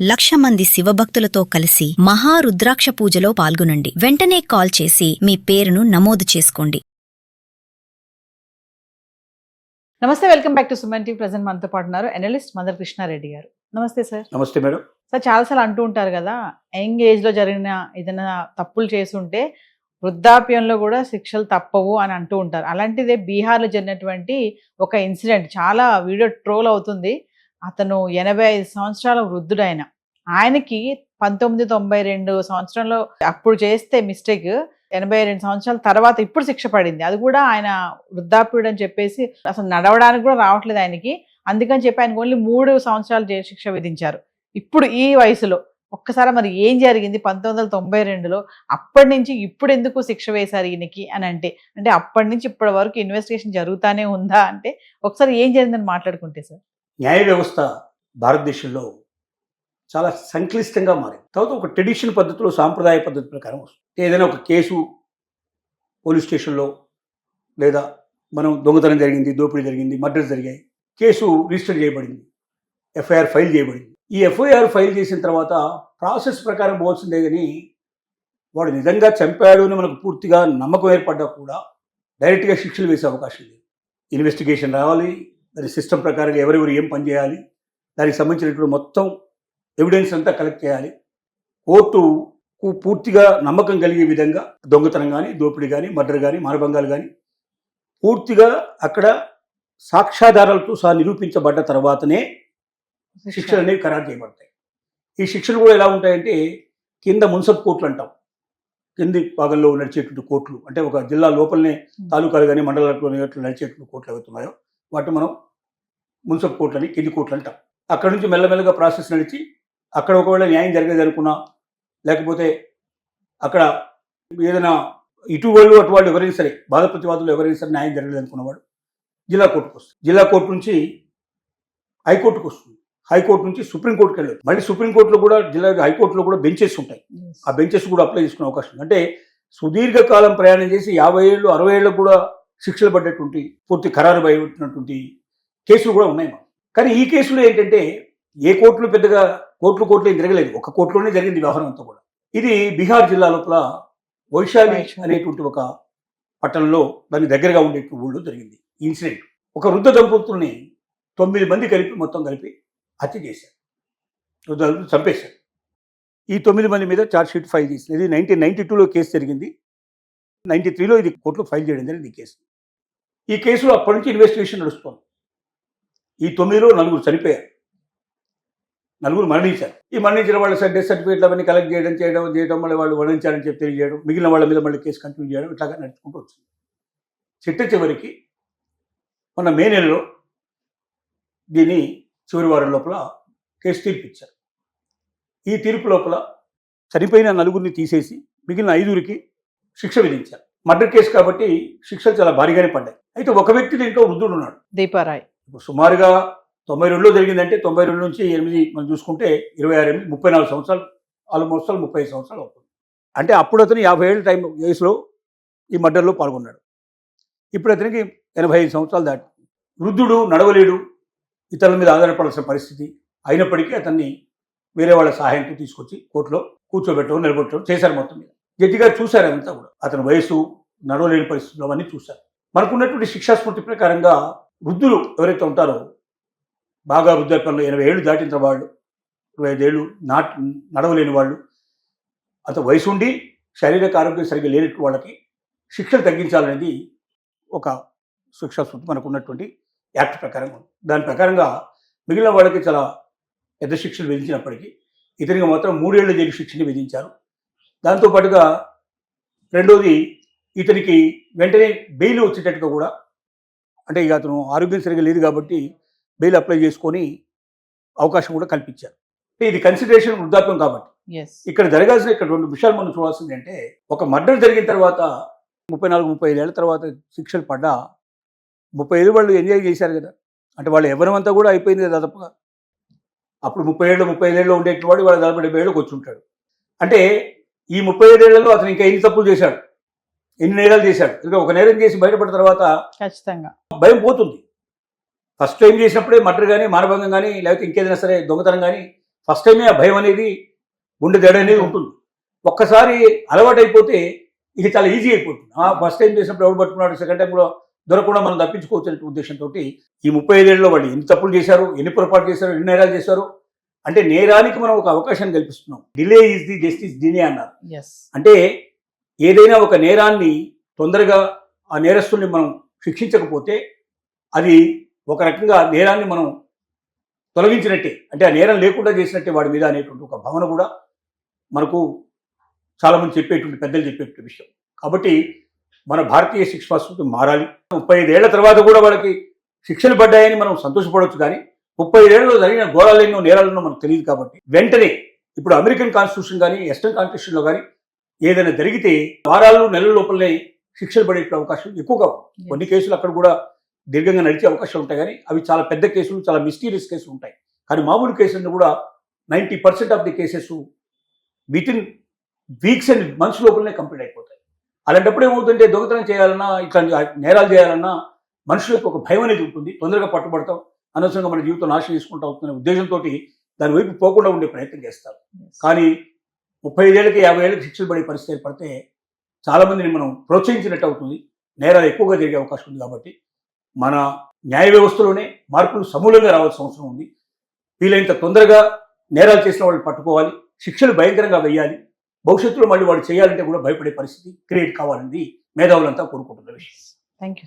1,00,000 మంది శివభక్తులతో కలిసి మహారుద్రాక్ష పూజలో పాల్గొనండి. వెంటనే కాల్ చేసి మీ పేరును నమోదు చేసుకోండి. నమస్తే, welcome back to Suman TV. Present మనతో పాటు ఉన్నారు అనలిస్ట్ మదర్ కృష్ణారెడ్డి గారు. నమస్తే సార్. నమస్తే మేడం. సార్, చాలాసార్లు అంటూ ఉంటారు కదా, యంగ్ ఏజ్ లో జరిగిన ఏదైనా తప్పులు చేస్తుంటే వృద్ధాప్యంలో కూడా శిక్షలు తప్పవు అని అంటూ ఉంటారు. అలాంటిదే బీహార్లో జరిగినటువంటి ఒక ఇన్సిడెంట్ చాలా వీడియో ట్రోల్ అవుతుంది. అతను 85 సంవత్సరాల వృద్ధుడైన ఆయనకి 1992 సంవత్సరంలో అప్పుడు చేస్తే మిస్టేక్ 82 సంవత్సరాల తర్వాత ఇప్పుడు శిక్ష పడింది. అది కూడా ఆయన వృద్ధాప్యుడు అని చెప్పేసి అసలు నడవడానికి కూడా రావట్లేదు ఆయనకి. అందుకని చెప్పి ఆయనకు ఓన్లీ 3 సంవత్సరాలు జైలు శిక్ష విధించారు. ఇప్పుడు ఈ వయసులో ఒక్కసారి మరి ఏం జరిగింది 1992లో? అప్పటి నుంచి ఇప్పుడు ఎందుకు శిక్ష వేశారు ఈయనకి అని అంటే అప్పటి నుంచి ఇప్పటి వరకు ఇన్వెస్టిగేషన్ జరుగుతానే ఉందా అంటే ఒకసారి ఏం జరిగిందని మాట్లాడుకుంటే సార్. న్యాయ వ్యవస్థ భారతదేశంలో చాలా సంక్లిష్టంగా మారింది. తర్వాత ఒక ట్రెడిషన్ పద్ధతిలో, సాంప్రదాయ పద్ధతి ప్రకారం వస్తుంది. ఏదైనా ఒక కేసు పోలీస్ స్టేషన్లో లేదా మనం దొంగతనం జరిగింది, దోపిడీ జరిగింది, మర్డర్ జరిగాయి, కేసు రిజిస్టర్ చేయబడింది, ఎఫ్ఐఆర్ ఫైల్ చేయబడింది. ఈ ఎఫ్ఐఆర్ ఫైల్ చేసిన తర్వాత ప్రాసెస్ ప్రకారం పోవాల్సిందే కానీ వాడు నిజంగా చంపాడు అని మనకు పూర్తిగా నమ్మకం ఏర్పడ్డా కూడా డైరెక్ట్గా శిక్షలు వేసే అవకాశం లేదు. ఇన్వెస్టిగేషన్ రావాలి, దాని సిస్టమ్ ప్రకారం ఎవరెవరు ఏం పని చేయాలి, దానికి సంబంధించినటువంటి మొత్తం ఎవిడెన్స్ అంతా కలెక్ట్ చేయాలి. కోర్టుకు పూర్తిగా నమ్మకం కలిగే విధంగా దొంగతనం కానీ, దోపిడీ కానీ, మర్డర్ కానీ, మానభంగాలు కానీ పూర్తిగా అక్కడ సాక్ష్యాధారాలతో సహా నిరూపించబడ్డ తర్వాతనే శిక్షలు అనేవి ఖరారు చేయబడతాయి. ఈ శిక్షలు కూడా ఎలా ఉంటాయంటే కింద మున్సబ్ కోర్టులు అంటాం, కింది భాగంలో నడిచేటువంటి కోర్టులు, అంటే ఒక జిల్లా లోపలనే తాలూకాలు కానీ మండలాల్లో నడిచేటువంటి కోర్టులు అవుతున్నాయో వాటి మనం మున్సబ్ కోర్టులని, కింది కోర్టులు అంటాం. అక్కడ నుంచి మెల్లమెల్లగా ప్రాసెస్ నడిచి అక్కడ ఒకవేళ న్యాయం జరగదు అనుకున్నా, లేకపోతే అక్కడ ఏదైనా ఇటు వాళ్ళు అటు వాళ్ళు ఎవరైనా సరే, బాధ ప్రతివాదులు ఎవరైనా సరే న్యాయం జరగలేదు అనుకున్నవాడు జిల్లా కోర్టుకు వస్తుంది. జిల్లా కోర్టు నుంచి హైకోర్టుకు వస్తుంది. హైకోర్టు నుంచి సుప్రీంకోర్టుకి వెళ్ళదు. మళ్ళీ సుప్రీంకోర్టులో కూడా హైకోర్టులో కూడా బెంచెస్ ఉంటాయి. ఆ బెంచెస్ కూడా అప్లై చేసుకునే అవకాశం ఉంది. అంటే సుదీర్ఘకాలం ప్రయాణం చేసి 50 ఏళ్ళు 60 ఏళ్ళకు కూడా శిక్షలు పడ్డటువంటి, పూర్తి ఖరారు పడినటువంటి కేసులు కూడా ఉన్నాయి. కానీ ఈ కేసులో ఏంటంటే ఏ కోర్టులు పెద్దగా కోర్టులు ఏం జరగలేదు, ఒక కోర్టులోనే జరిగింది వ్యవహారం అంతా కూడా. ఇది బీహార్ జిల్లా లోపల వైశాలి అనేటువంటి ఒక పట్టణంలో, దానికి దగ్గరగా ఉండేటువంటి ఊళ్ళో జరిగింది ఈ ఇన్సిడెంట్. ఒక వృద్ధ దంపతుల్ని 9 మంది మొత్తం కలిపి హత్య చేశారు, వృద్ధులను చంపేశారు. ఈ 9 మంది మీద ఛార్జ్ షీట్ ఫైల్ చేసింది. ఇది 1992లో కేసు జరిగింది. 93లో ఇది కోర్టులో ఫైల్ చేయడం జరిగింది ఈ కేసు. ఈ కేసులో అప్పటి నుంచి ఇన్వెస్టిగేషన్ నడుస్తుంది. ఈ 9లో 4 చనిపోయారు, 4 మరణించారు. ఈ మరణించిన వాళ్ళ డెత్ సర్టిఫికేట్లు అవన్నీ కలెక్ట్ చేయడం మళ్ళీ వాళ్ళు మరణించారని చెప్పి తెలియజేయడం, మిగిలిన వాళ్ళ మీద మళ్ళీ కేసు కంటిన్యూ చేయడం, ఇట్లాగా నడుచుకుంటూ వచ్చింది. చివరికి మొన్న మే నెలలో దీన్ని చివరి వారం లోపల కేసు తీర్పిచ్చారు. ఈ తీర్పు లోపల చనిపోయిన 4 తీసేసి మిగిలిన 5 శిక్ష విధించారు. మర్డర్ కేసు కాబట్టి శిక్షలు చాలా భారీగానే పడ్డాయి. అయితే ఒక వ్యక్తి దీంట్లో వృద్ధుడు ఉన్నాడు, దీపారాయ్. ఇప్పుడు సుమారుగా 92లో జరిగిందంటే 92 నుంచి 8 మనం చూసుకుంటే 26 34 సంవత్సరాలు, ఆల్మోస్ట్ 35 సంవత్సరాలు అవుతుంది. అంటే అప్పుడు అతను 50 ఏళ్ళ వయసులో ఈ మర్డర్లో పాల్గొన్నాడు. ఇప్పుడు అతనికి 85 సంవత్సరాలు దాటి, వృద్ధుడు, నడవలేడు, ఇతరుల మీద ఆధారపడాల్సిన పరిస్థితి అయినప్పటికీ అతన్ని వేరే వాళ్ళ సహాయంతో తీసుకొచ్చి కోర్టులో కూర్చోబెట్టడం, నిలబెట్టడం చేశారు. మొత్తం మీద జడ్జి గారు చూశారు అదంతా కూడా, అతని వయసు, నడవలేని పరిస్థితులు అవన్నీ చూశారు. మనకున్నటువంటి శిక్షాస్మృతి ప్రకారంగా వృద్ధులు ఎవరైతే ఉంటారో, బాగా వృద్ధాప్యంలో 80 ఏళ్ళు దాటిన వాళ్ళు, 25 ఏళ్ళు నడవలేని వాళ్ళు, అంత వయసు ఉండి శారీరక ఆరోగ్యం సరిగ్గా లేని వాళ్ళకి శిక్షలు తగ్గించాలనేది ఒక శిక్షాస్మృతి మనకున్నటువంటి యాక్ట్ ప్రకారం ఉంది. దాని ప్రకారంగా మిగిలిన వాళ్ళకి చాలా పెద్ద శిక్షలు విధించినప్పటికీ ఇతనికి మాత్రం 3 ఏళ్ల జైలు శిక్షని విధించారు. దాంతోపాటుగా రెండోది, ఇతనికి వెంటనే బెయిల్ వచ్చేటట్టుగా కూడా, అంటే ఇక అతను ఆరోగ్యం సరిగ్గా లేదు కాబట్టి బెయిల్ అప్లై చేసుకొని అవకాశం కూడా కల్పించారు. ఇది కన్సిడరేషన్ వృద్ధాప్యం కాబట్టి ఇక్కడ జరగాల్సిన 2 విషయాలు మనం చూడాల్సింది అంటే, ఒక మర్డర్ జరిగిన తర్వాత 34-35 ఏళ్ల తర్వాత శిక్షలు పడ్డా 30 ఏళ్ళు వాళ్ళు ఎంజాయ్ చేశారు కదా, అంటే వాళ్ళు ఎవరమంతా కూడా అయిపోయింది కదా దాదాపుగా. అప్పుడు 35 ఏళ్ళు ఉండేటువంటి వాడు 40 ఏళ్ళకి వచ్చి ఉంటాడు. అంటే ఈ 35 ఏళ్లలో అతను ఇంకా ఎన్ని తప్పులు చేశాడు, ఎన్ని నేరాలు చేశాడు. ఇంకా ఒక నేరం చేసి బయటపడిన తర్వాత ఖచ్చితంగా భయం పోతుంది. ఫస్ట్ టైం చేసినప్పుడే మర్డర్ కానీ, మానభంగం కానీ, లేకపోతే ఇంకేదైనా సరే దొంగతనం కానీ ఫస్ట్ టైమే ఆ భయం అనేది గుండె దడ అనేది ఉంటుంది. ఒక్కసారి అలవాటైపోతే ఇక చాలా ఈజీ అయిపోతుంది. ఫస్ట్ టైం చేసినప్పుడు ఎవరు పట్టుకున్నాడు, సెకండ్ టైం కూడా దొరకకుండా మనం తప్పించుకోవచ్చు అనే ఉద్దేశంతో ఈ 35 ఏళ్ళలో వాళ్ళు ఎన్ని తప్పులు చేశారు, ఎన్ని పొరపాటు చేశారు, ఎన్ని నేరాలు చేశారు అంటే నేరానికి మనం ఒక అవకాశం కల్పిస్తున్నాం. డిలే ఈజ్ ది జస్టిస్ డినే అన్నారు. అంటే ఏదైనా ఒక నేరాన్ని తొందరగా ఆ నేరస్తుల్ని మనం శిక్షించకపోతే అది ఒక రకంగా నేరాన్ని మనం తొలగించినట్టే, అంటే ఆ నేరం లేకుండా చేసినట్టే వాడి మీద అనేటువంటి ఒక భావన కూడా మనకు చాలామంది చెప్పేటువంటి పెద్దలు చెప్పేటువంటి విషయం. కాబట్టి మన భారతీయ శిక్ష సంస్కృతి మారాలి. 35 ఏళ్ల తర్వాత కూడా వాళ్ళకి శిక్షలు పడ్డాయని మనం సంతోషపడవచ్చు, కానీ 35 ఏళ్లలో జరిగిన ఘోరాలెన్నో నేరాలెన్నో మనకు తెలియదు. కాబట్టి వెంటనే ఇప్పుడు అమెరికన్ కాన్స్టిట్యూషన్ కానీ వెస్టర్న్ కాన్స్టిట్యూషన్లో కానీ ఏదైనా జరిగితే వారాలు నెలల లోపలనే శిక్షలు పడే అవకాశం ఎక్కువగా ఉంది. కొన్ని కేసులు అక్కడ కూడా దీర్ఘంగా నడిచే అవకాశం ఉంటాయి, కానీ అవి చాలా పెద్ద కేసులు, చాలా మిస్టీరియస్ కేసులు ఉంటాయి. కానీ మామూలు కేసులను కూడా 90% of the cases within weeks and months లోపలనే కంప్లీట్ అయిపోతాయి. అలాంటప్పుడు ఏమవుతుందంటే దొంగతనం చేయాలన్నా, ఇట్లా నేరాలు చేయాలన్నా మనుషులకు ఒక భయం అనేది ఉంటుంది. తొందరగా పట్టుబడతాం, అనవసరంగా మన జీవితం నాశనం చేసుకుంటూ అవుతున్న ఉద్దేశంతో దాని వైపు పోకుండా ఉండే ప్రయత్నం చేస్తారు. కానీ 35 ఏళ్ళకి 50 ఏళ్ళకి శిక్షలు పడే పరిస్థితి ఏర్పడితే చాలామందిని మనం ప్రోత్సహించినట్టు అవుతుంది, నేరాలు ఎక్కువగా జరిగే అవకాశం ఉంది. కాబట్టి మన న్యాయ వ్యవస్థలోనే మార్పులు సమూలంగా రావాల్సిన అవసరం ఉంది. వీలైనంత తొందరగా నేరాలు చేసిన వాళ్ళని పట్టుకోవాలి, శిక్షలు భయంకరంగా వేయాలి. భవిష్యత్తులో మళ్ళీ వాడు చేయాలంటే కూడా భయపడే పరిస్థితి క్రియేట్ కావాలని మేధావులంతా కోరుకుంటున్న విషయం. Thank you.